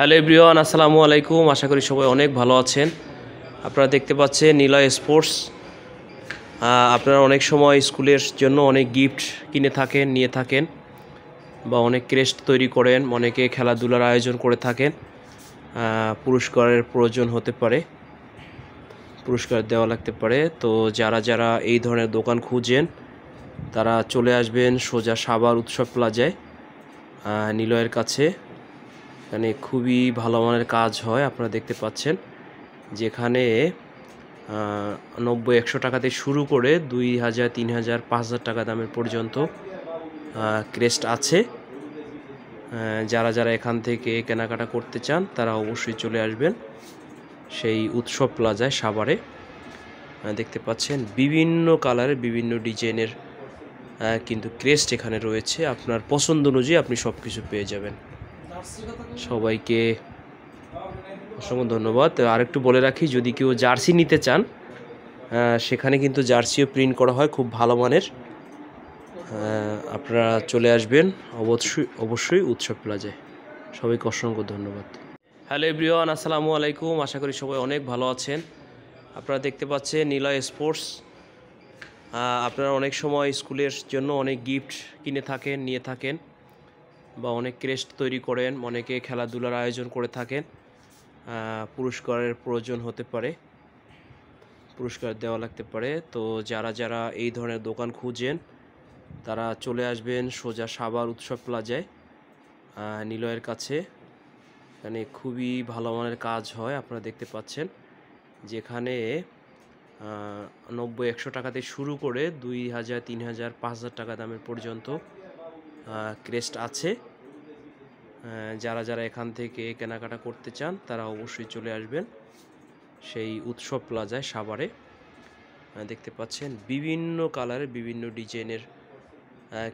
Hello everyone, আসসালামু আলাইকুম। আশা করি সবাই অনেক ভালো আছেন। আপনারা দেখতে পাচ্ছেন নিলয় স্পোর্টস। আপনারা অনেক সময় স্কুলের জন্য অনেক গিফট কিনে থাকেন, নিয়ে থাকেন, বা অনেক ক্রেস্ট তৈরি করেন, অনেকে খেলাধুলার আয়োজন করে থাকেন। পুরস্কারের প্রয়োজন হতে পারে, পুরস্কার দেওয়া লাগতে পারে। তো যারা যারা এই ধরনের দোকান খুঁজেন তারা চলে আসবেন সোজা সাভার উৎসব প্লাজায়, নিলয়ের কাছে। এখানে খুবই ভালো মানের কাজ হয়, আপনারা দেখতে পাচ্ছেন, যেখানে 90-100 টাকা থেকে শুরু করে 2000, 3000, 5000 টাকা দামের পর্যন্ত ক্রেস্ট আছে। যারা যারা এখান থেকে কেনাকাটা করতে চান তারা অবশ্যই চলে আসবেন সেই উৎসব প্লাজায় সাভারে। দেখতে পাচ্ছেন বিভিন্ন কালারের, বিভিন্ন ডিজাইনের কিন্তু ক্রেস্ট এখানে রয়েছে। আপনার পছন্দ অনুযায়ী আপনি সব কিছু পেয়ে যাবেন। সবাইকে অসংখ্য ধন্যবাদ। আরেকটু বলে রাখি, যদি কেউ জার্সি নিতে চান সেখানে কিন্তু জার্সিও প্রিন্ট করা হয় খুব ভালো মানের। আপনারা চলে আসবেন অবশ্যই উৎসব প্লাজায়। সবাইকে অসংখ্য ধন্যবাদ। হ্যালো এভরিওয়ান, আসসালামু আলাইকুম। আশা করি সবাই অনেক ভালো আছেন। আপনারা দেখতে পাচ্ছেন নিলয় স্পোর্টস। আপনারা অনেক সময় স্কুলের জন্য অনেক গিফট কিনে থাকেন, নিয়ে থাকেন, বা অনেক ক্রেস্ট তৈরি করেন, অনেকে খেলাধুলার আয়োজন করে থাকেন। পুরস্কারের প্রয়োজন হতে পারে, পুরস্কার দেওয়া লাগতে পারে। তো যারা যারা এই ধরনের দোকান খুঁজেন তারা চলে আসবেন সোজা সাভার উৎসব প্লাজায়, নিলয়ের কাছে। এখানে খুবই ভালো মানের কাজ হয়, আপনারা দেখতে পাচ্ছেন, যেখানে 90-100 টাকা থেকে শুরু করে 2000, 3000, 5000 টাকা দামের পর্যন্ত ক্রেস্ট আছে। যারা যারা এখান থেকে কেনাকাটা করতে চান তারা অবশ্যই চলে আসবেন সেই উৎসব প্লাজায় সাভারে। দেখতে পাচ্ছেন বিভিন্ন কালারের, বিভিন্ন ডিজাইনের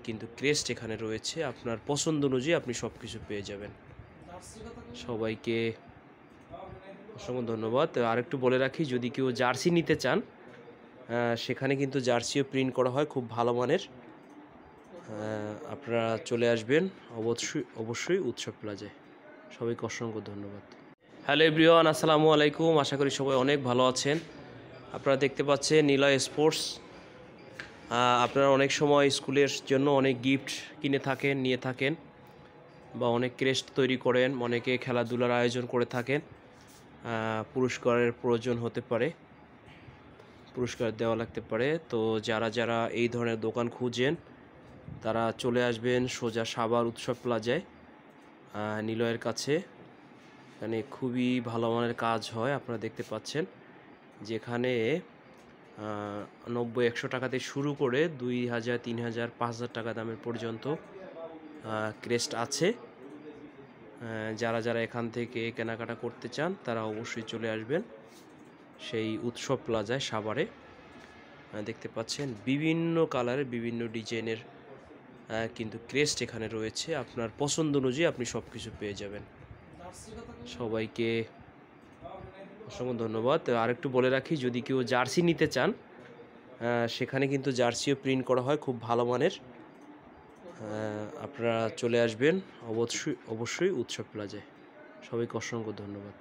কিন্তু ক্রেস্ট এখানে রয়েছে। আপনার পছন্দ অনুযায়ী আপনি সব কিছু পেয়ে যাবেন। সবাইকে অসংখ্য ধন্যবাদ। আরেকটু বলে রাখি, যদি কেউ জার্সি নিতে চান সেখানে কিন্তু জার্সিও প্রিন্ট করা হয় খুব ভালো মানের। আপনারা চলে আসবেন অবশ্যই উৎসব প্লাজায়। সবাইকে অসংখ্য ধন্যবাদ। হ্যালো এভরিওয়ান, আসসালামু আলাইকুম। আশা করি সবাই অনেক ভালো আছেন। আপনারা দেখতে পাচ্ছেন নিলয় স্পোর্টস। আপনারা অনেক সময় স্কুলের জন্য অনেক গিফট কিনে থাকেন, নিয়ে থাকেন, বা অনেক ক্রেস্ট তৈরি করেন, অনেকে খেলাধুলার আয়োজন করে থাকেন। পুরস্কারের প্রয়োজন হতে পারে, পুরস্কার দেওয়া লাগতে পারে। তো যারা যারা এই ধরনের দোকান খুঁজেন তারা চলে আসবেন সোজা সাভার উৎসব প্লাজায়, নিলয়ের কাছে। এখানে খুবই ভালো মানের কাজ হয়, আপনারা দেখতে পাচ্ছেন, যেখানে 90-100 টাকা থেকে শুরু করে 2000, 3000, 5000 টাকা দামের পর্যন্ত ক্রেস্ট আছে। যারা যারা এখান থেকে কেনাকাটা করতে চান তারা অবশ্যই চলে আসবেন সেই উৎসব প্লাজায় সাভারে। দেখতে পাচ্ছেন বিভিন্ন কালারের, বিভিন্ন ডিজাইনের কিন্তু ক্রেস্ট এখানে রয়েছে। আপনার পছন্দ অনুযায়ী আপনি সব কিছু পেয়ে যাবেন। সবাইকে অসংখ্য ধন্যবাদ। আরেকটু বলে রাখি, যদি কেউ জার্সি নিতে চান সেখানে কিন্তু জার্সিও প্রিন্ট করা হয় খুব ভালো মানের। আপনারা চলে আসবেন অবশ্যই উৎসব প্লাজায়। সবাইকে অসংখ্য ধন্যবাদ।